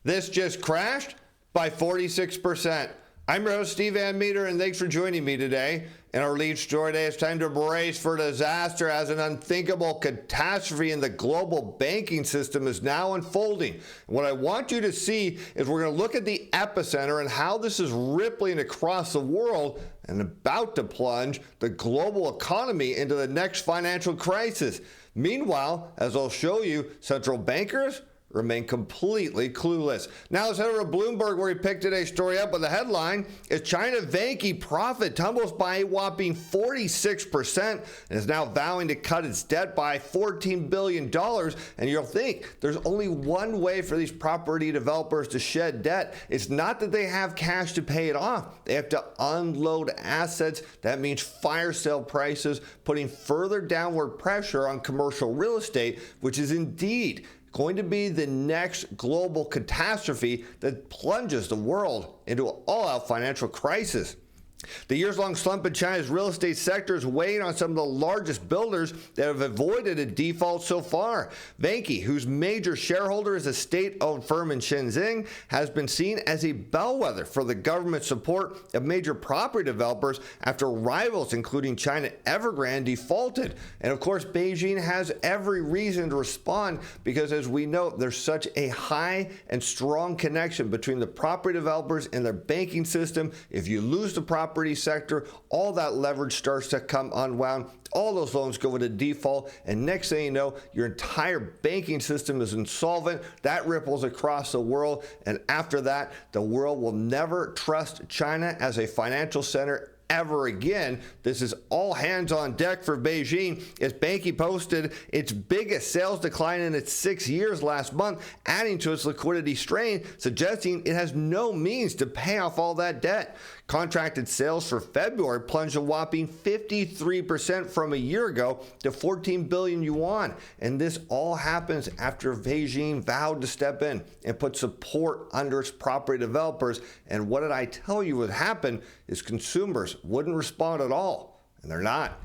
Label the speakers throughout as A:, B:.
A: This just crashed by 46%. I'm your host, Steve Van Metre, and thanks for joining me today. In our lead story today, it's time to brace for disaster as an unthinkable catastrophe in the global banking system is now unfolding. And what I want you to see is we're going to look at the epicenter and how this is rippling across the world and about to plunge the global economy into the next financial crisis. Meanwhile, as I'll show you, central bankers remain completely clueless. Now let's head over to Bloomberg, where he picked today's story up with the headline is China Vanke profit tumbles by a whopping 46% and is now vowing to cut its debt by $14 billion. And you'll think there's only one way for these property developers to shed debt. It's not that they have cash to pay it off. They have to unload assets. That means fire sale prices, putting further downward pressure on commercial real estate, which is indeed going to be the next global catastrophe that plunges the world into an all-out financial crisis. The years-long slump in China's real estate sector is weighing on some of the largest builders that have avoided a default so far. Vanke, whose major shareholder is a state-owned firm in Shenzhen, has been seen as a bellwether for the government support of major property developers after rivals, including China Evergrande, defaulted. And of course, Beijing has every reason to respond because, as we know, there's such a high and strong connection between the property developers and their banking system. If you lose the property sector, all that leverage starts to come unwound. All those loans go into default, and next thing you know, your entire banking system is insolvent. That ripples across the world, and after that, the world will never trust China as a financial center ever again. This is all hands on deck for Beijing as Vanke posted its biggest sales decline in its 6 years last month, adding to its liquidity strain, suggesting it has no means to pay off all that debt. Contracted sales for February plunged a whopping 53% from a year ago to 14 billion yuan. And this all happens after Beijing vowed to step in and put support under its property developers. And what did I tell you would happen is consumers wouldn't respond at all, and they're not.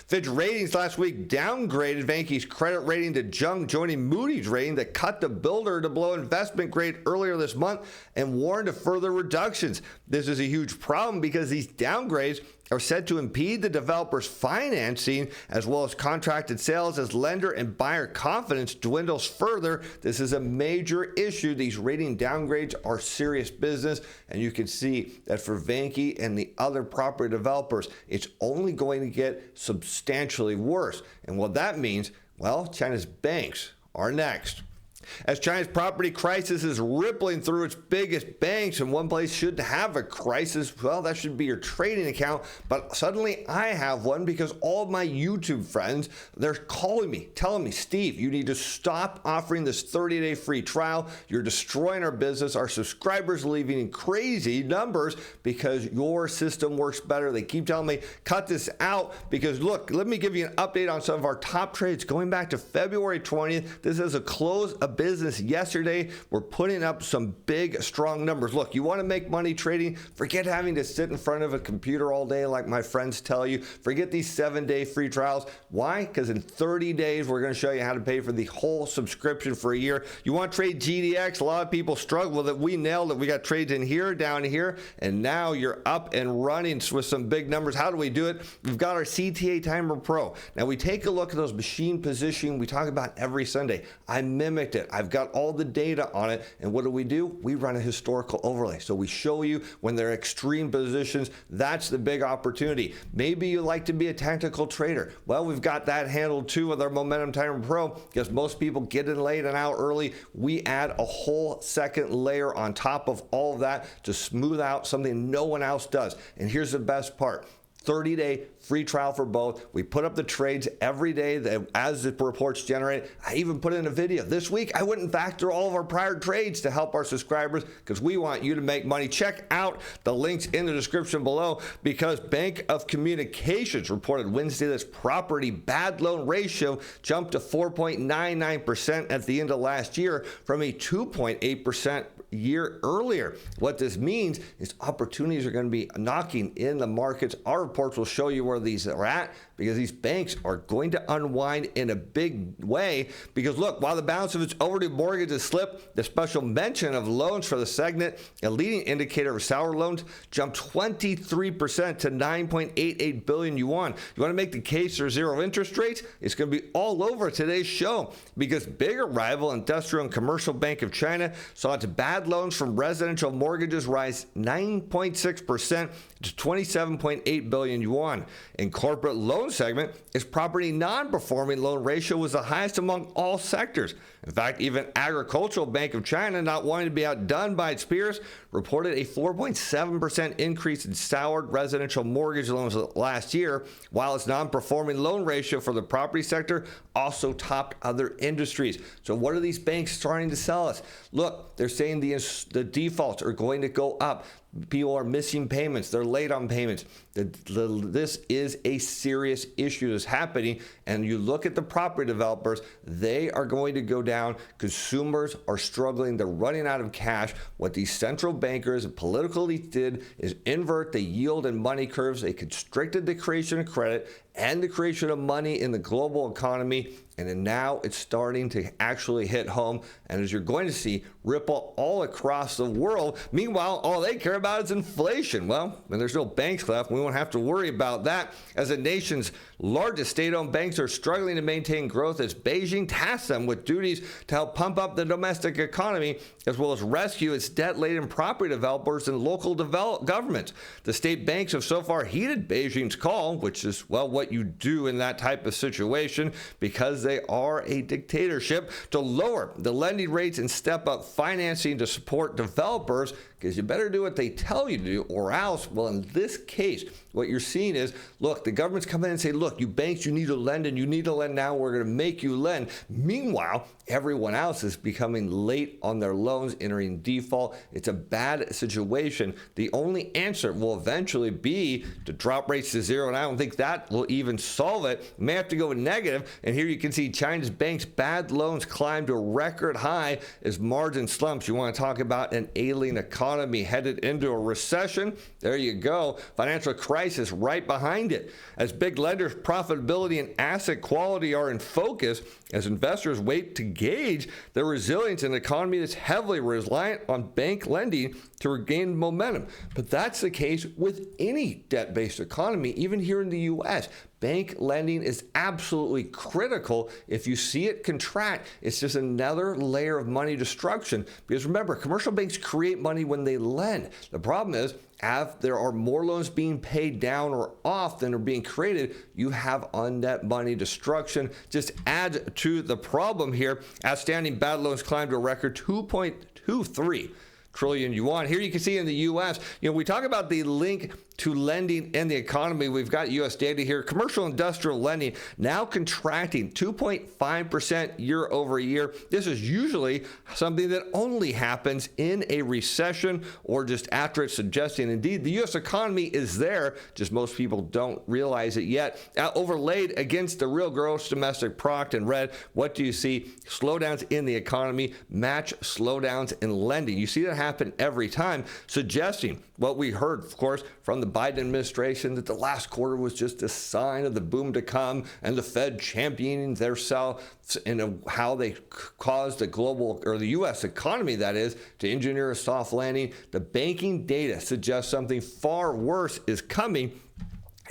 A: Fitch Ratings last week downgraded Vanke's credit rating to junk, joining Moody's rating that cut the builder to below investment grade earlier this month and warned of further reductions. This is a huge problem because these downgrades are said to impede the developer's financing as well as contracted sales as lender and buyer confidence dwindles further. This is a major issue. These rating downgrades are serious business, and you can see that for Vanke and the other property developers, it's only going to get substantially worse. And what that means, well, China's banks are next. As China's property crisis is rippling through its biggest banks, and one place should have a crisis, well, that should be your trading account. But suddenly I have one because all of my YouTube friends, they're calling me, telling me, Steve, you need to stop offering this 30-day free trial. You're destroying our business. Our subscribers are leaving in crazy numbers because your system works better. They keep telling me, cut this out because, look, let me give you an update on some of our top trades going back to February 20th. This is a close of business yesterday. We're putting up some big, strong numbers. Look, you want to make money trading? Forget having to sit in front of a computer all day like my friends tell you. Forget these 7-day free trials. Why? Because in 30 days, we're going to show you how to pay for the whole subscription for a year. You want to trade GDX? A lot of people struggle with it. We nailed it. We got trades in here, down here, and now you're up and running with some big numbers. How do we do it? We've got our CTA Timer Pro. Now, we take a look at those machine positioning we talk about every Sunday. I mimicked it. I've got all the data on it, and what do? We run a historical overlay. So we show you when they're extreme positions. That's the big opportunity. Maybe you like to be a tactical trader. Well, we've got that handled too with our Momentum Timer Pro because most people get in late and out early. We add a whole second layer on top of all of that to smooth out something no one else does. And here's the best part. 30-day free trial for both. We put up the trades every day as the reports generate. I even put in a video. This week, I went and factored all of our prior trades to help our subscribers because we want you to make money. Check out the links in the description below because Bank of Communications reported Wednesday this property bad loan ratio jumped to 4.99% at the end of last year from a 2.8% year earlier. What this means is opportunities are going to be knocking in the markets. Our reports will show you where these are at, because these banks are going to unwind in a big way. Because look, while the balance of its overdue mortgages slipped, the special mention of loans for the segment, a leading indicator of sour loans, jumped 23% to 9.88 billion yuan. You want to make the case for zero interest rates? It's going to be all over today's show, because bigger rival Industrial and Commercial Bank of China saw its bad loans from residential mortgages rise 9.6% to 27.8 billion yuan. In corporate loan segment, its property non-performing loan ratio was the highest among all sectors. In fact, even Agricultural Bank of China, not wanting to be outdone by its peers, reported a 4.7% increase in soured residential mortgage loans last year, while its non-performing loan ratio for the property sector also topped other industries. So what are these banks starting to sell us? Look, they're saying the defaults are going to go up. People are missing payments. They're late on payments. This is a serious issue that's happening. And you look at the property developers, they are going to go down. Consumers are struggling. They're running out of cash. What these central bankers and political elites did is invert the yield and money curves. They constricted the creation of credit and the creation of money in the global economy. And then now it's starting to actually hit home. And as you're going to see, ripple all across the world. Meanwhile, all they care about is inflation. Well, when there's no banks left, we won't have to worry about that, as the nation's largest state-owned banks are struggling to maintain growth as Beijing tasks them with duties to help pump up the domestic economy, as well as rescue its debt-laden property developers and local governments. The state banks have so far heeded Beijing's call, which is, well, what you do in that type of situation, because they are a dictatorship, to lower the lending rates and step up financing to support developers, because you better do what they tell you to do, or else, well, in this case, what you're seeing is, look, the government's come in and say, look, you banks, you need to lend, and you need to lend now. We're going to make you lend. Meanwhile, everyone else is becoming late on their loans, entering default. It's a bad situation. The only answer will eventually be to drop rates to zero, and I don't think that will even solve it. You may have to go negative, and here you can see China's banks' bad loans climb to a record high as margin slumps. You want to talk about an ailing economy headed into a recession? There you go. Financial crisis right behind it. As big lenders' profitability and asset quality are in focus, as investors wait to gauge the resilience in an economy that's heavily reliant on bank lending to regain momentum. But that's the case with any debt-based economy, even here in the U.S. Bank lending is absolutely critical. If you see it contract, it's just another layer of money destruction. Because remember, commercial banks create money when they lend. The problem is, if there are more loans being paid down or off than are being created, you have unnet money destruction. Just add to the problem here. Outstanding bad loans climbed to a record 2.23 trillion yuan. Here you can see in the U.S., we talk about the link to lending in the economy. We've got U.S. data here. Commercial industrial lending now contracting 2.5% year over year. This is usually something that only happens in a recession or just after it's suggesting. Indeed, the U.S. economy is there, just most people don't realize it yet. Now, overlaid against the real gross domestic product in red, what do you see? Slowdowns in the economy match slowdowns in lending. You see that happen every time, suggesting what we heard, of course, from the Biden administration, that the last quarter was just a sign of the boom to come, and the Fed championing their self and how they caused the global, or the U.S. economy, that is, to engineer a soft landing. The banking data suggests something far worse is coming.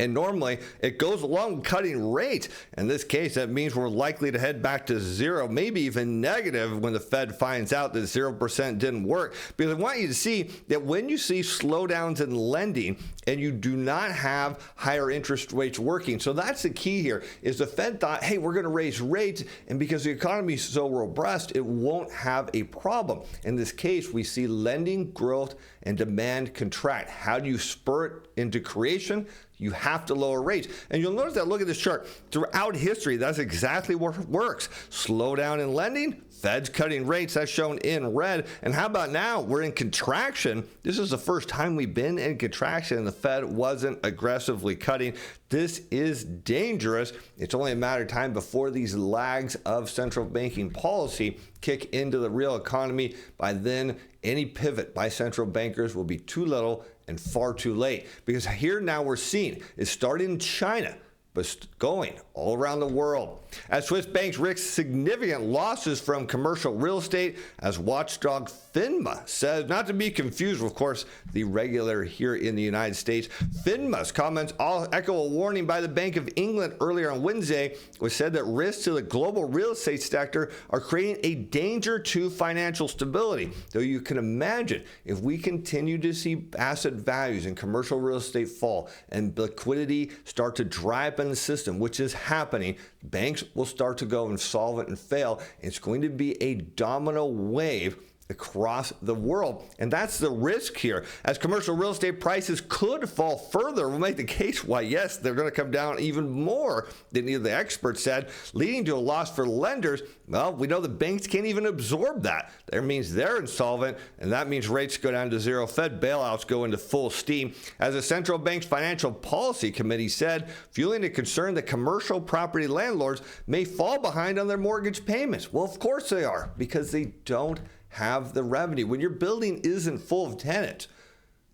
A: And normally it goes along with cutting rates. In this case, that means we're likely to head back to zero, maybe even negative, when the Fed finds out that 0% didn't work. Because I want you to see that when you see slowdowns in lending and you do not have higher interest rates working. So that's the key here, is the Fed thought, hey, we're going to raise rates, and because the economy is so robust, it won't have a problem. In this case, we see lending growth and demand contract. How do you spur it into creation? You have to lower rates. And you'll notice that, look at this chart. Throughout history, that's exactly what works. Slowdown in lending, Fed's cutting rates, that's shown in red. And how about now? We're in contraction. This is the first time we've been in contraction and the Fed wasn't aggressively cutting. This is dangerous. It's only a matter of time before these lags of central banking policy kick into the real economy. By then, any pivot by central bankers will be too little and far too late. Because here now we're seeing it's starting in China, but going all around the world. As Swiss banks risk significant losses from commercial real estate, as watchdog FINMA says, not to be confused, of course, the regulator here in the United States. FINMA's comments all echo a warning by the Bank of England earlier on Wednesday, which said that risks to the global real estate sector are creating a danger to financial stability. Though you can imagine if we continue to see asset values in commercial real estate fall and liquidity start to dry up in the system, which is happening, banks will start to go insolvent and fail. It's going to be a domino wave across the world. And that's the risk here. As commercial real estate prices could fall further, we'll make the case why, yes, they're going to come down even more than either the experts said, leading to a loss for lenders. Well, we know the banks can't even absorb that. That means they're insolvent, and that means rates go down to zero. Fed bailouts go into full steam. As the central bank's financial policy committee said, fueling the concern that commercial property landlords may fall behind on their mortgage payments. Well, of course they are, because they don't have the revenue. When your building isn't full of tenants,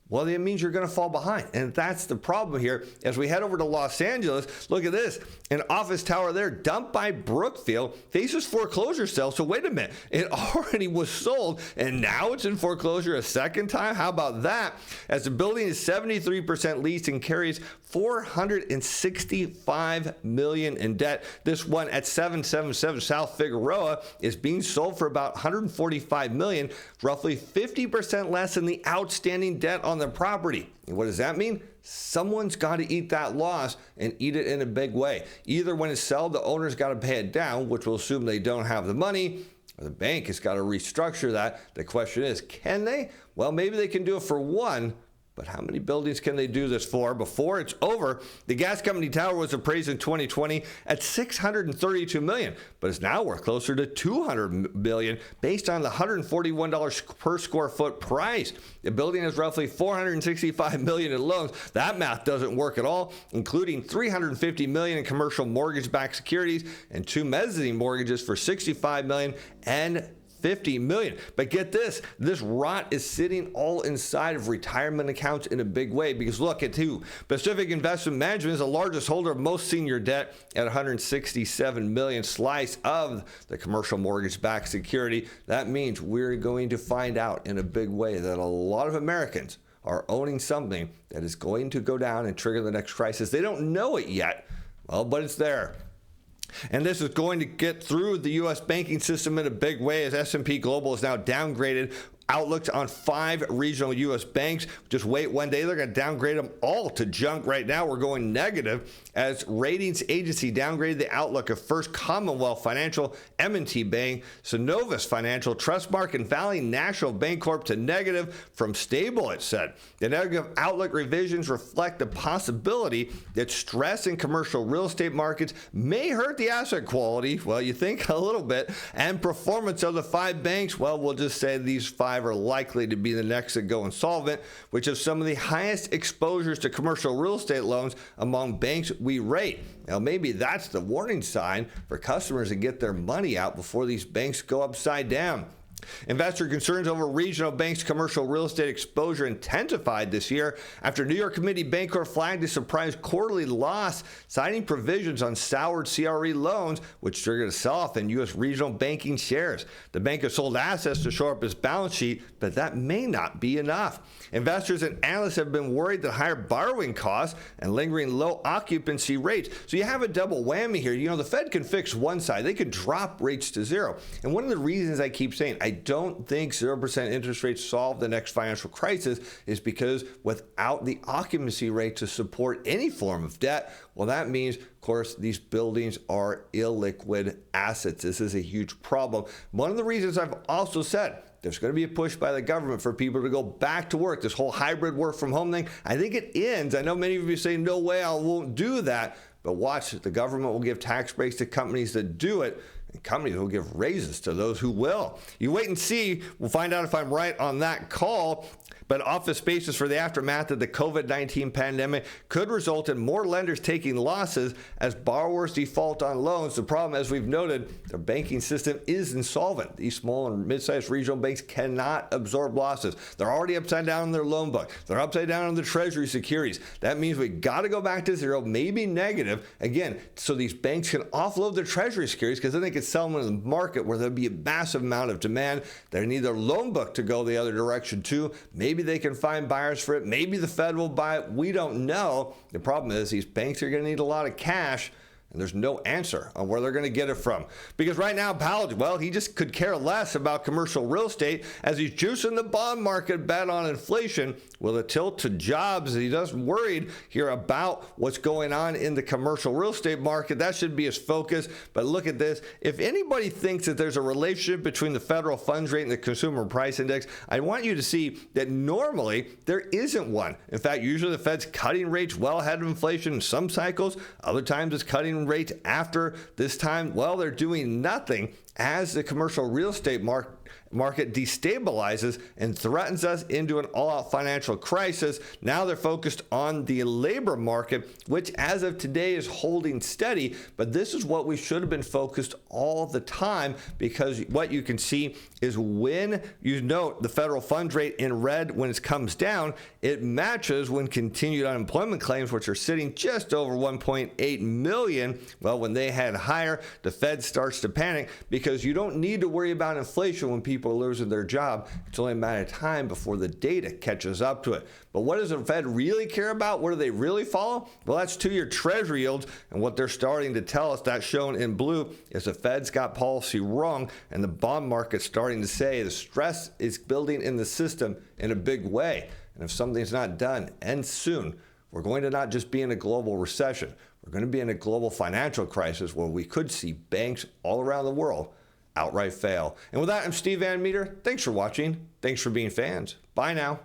A: well, that means you're going to fall behind. And that's the problem here. As we head over to Los Angeles, look at this. An office tower there dumped by Brookfield faces foreclosure sale. So wait a minute. It already was sold and now it's in foreclosure a second time? How about that? As the building is 73% leased and carries $465 million in debt. This one at 777 South Figueroa is being sold for about $145 million, roughly 50% less than the outstanding debt on the property. And what does that mean? Someone's got to eat that loss and eat it in a big way. Either when it's sold, the owner's got to pay it down, which will assume they don't have the money, or the bank has got to restructure that. The question is, can they? Well, maybe they can do it for one, but how many buildings can they do this for before it's over? The gas company tower was appraised in 2020 at $632 million, but is now worth closer to $200 million based on the $141 per square foot price. The building has roughly $465 million in loans. That math doesn't work at all, including $350 million in commercial mortgage-backed securities and 2 mezzanine mortgages for $65 million and $50 million. But get this rot is sitting all inside of retirement accounts in a big way, because look at who. Pacific Investment Management is the largest holder of most senior debt at $167 million slice of the commercial mortgage-backed security. That means we're going to find out in a big way that a lot of Americans are owning something that is going to go down and trigger the next crisis. They don't know it yet, well, but it's there. And this is going to get through the U.S. banking system in a big way, as S&P Global is now downgraded outlooks on 5 regional U.S. banks. Just wait one day, they're going to downgrade them all to junk. Right now, we're going negative as ratings agency downgraded the outlook of First Commonwealth Financial, M&T Bank, Synovus Financial, Trustmark, and Valley National Bancorp to negative from stable, it said. The negative outlook revisions reflect the possibility that stress in commercial real estate markets may hurt the asset quality, well, you think a little bit, and performance of the 5 banks. Well, we'll just say these 5 are likely to be the next to go insolvent, which have some of the highest exposures to commercial real estate loans among banks we rate. Now, maybe that's the warning sign for customers to get their money out before these banks go upside down. Investor concerns over regional banks' commercial real estate exposure intensified this year after New York Committee Bancorp flagged a surprise quarterly loss, citing provisions on soured CRE loans, which triggered a sell-off in U.S. regional banking shares. The bank has sold assets to shore up its balance sheet, but that may not be enough. Investors and analysts have been worried that higher borrowing costs and lingering low occupancy rates. So you have a double whammy here. You know, the Fed can fix one side. They could drop rates to zero. And one of the reasons I keep saying I don't think 0% interest rates solve the next financial crisis is because without the occupancy rate to support any form of debt, well, that means, of course, these buildings are illiquid assets. This is a huge problem. One of the reasons I've also said there's going to be a push by the government for people to go back to work. This whole hybrid work from home thing, I think it ends. I know many of you say, no way, I won't do that. But watch, the government will give tax breaks to companies that do it, and companies will give raises to those who will. You wait and see. We'll find out if I'm right on that call. But office spaces for the aftermath of the COVID-19 pandemic could result in more lenders taking losses as borrowers default on loans. The problem, as we've noted, their banking system is insolvent. These small and mid-sized regional banks cannot absorb losses. They're already upside down in their loan book. They're upside down on the treasury securities. That means we got to go back to zero, maybe negative, again, so these banks can offload their treasury securities, because then they can sell them in the market where there'll be a massive amount of demand. They need their loan book to go the other direction too. Maybe they can find buyers for it. Maybe the Fed will buy it. We don't know. The problem is these banks are going to need a lot of cash, and there's no answer on where they're going to get it from. Because right now, Powell, well, he just could care less about commercial real estate as he's juicing the bond market bet on inflation with a tilt to jobs. He doesn't worried here about what's going on in the commercial real estate market. That should be his focus. But look at this. If anybody thinks that there's a relationship between the federal funds rate and the consumer price index, I want you to see that normally there isn't one. In fact, usually the Fed's cutting rates well ahead of inflation in some cycles. Other times it's cutting rates after. This time, well, they're doing nothing as the commercial real estate market destabilizes and threatens us into an all-out financial crisis. Now they're focused on the labor market, which as of today is holding steady. But this is what we should have been focused all the time, because what you can see is when you note the federal funds rate in red, when it comes down, it matches when continued unemployment claims, which are sitting just over 1.8 million. Well, when they head higher, the Fed starts to panic, because you don't need to worry about inflation when people are losing their job. It's only a matter of time before the data catches up to it. But what does the Fed really care about? What do they really follow? Well, that's two-year treasury yields. And what they're starting to tell us, that's shown in blue, is the Fed's got policy wrong, and the bond market's starting to say the stress is building in the system in a big way. And if something's not done, and soon, we're going to not just be in a global recession. We're going to be in a global financial crisis where we could see banks all around the world outright fail. And with that, I'm Steve Van Metre. Thanks for watching. Thanks for being fans. Bye now.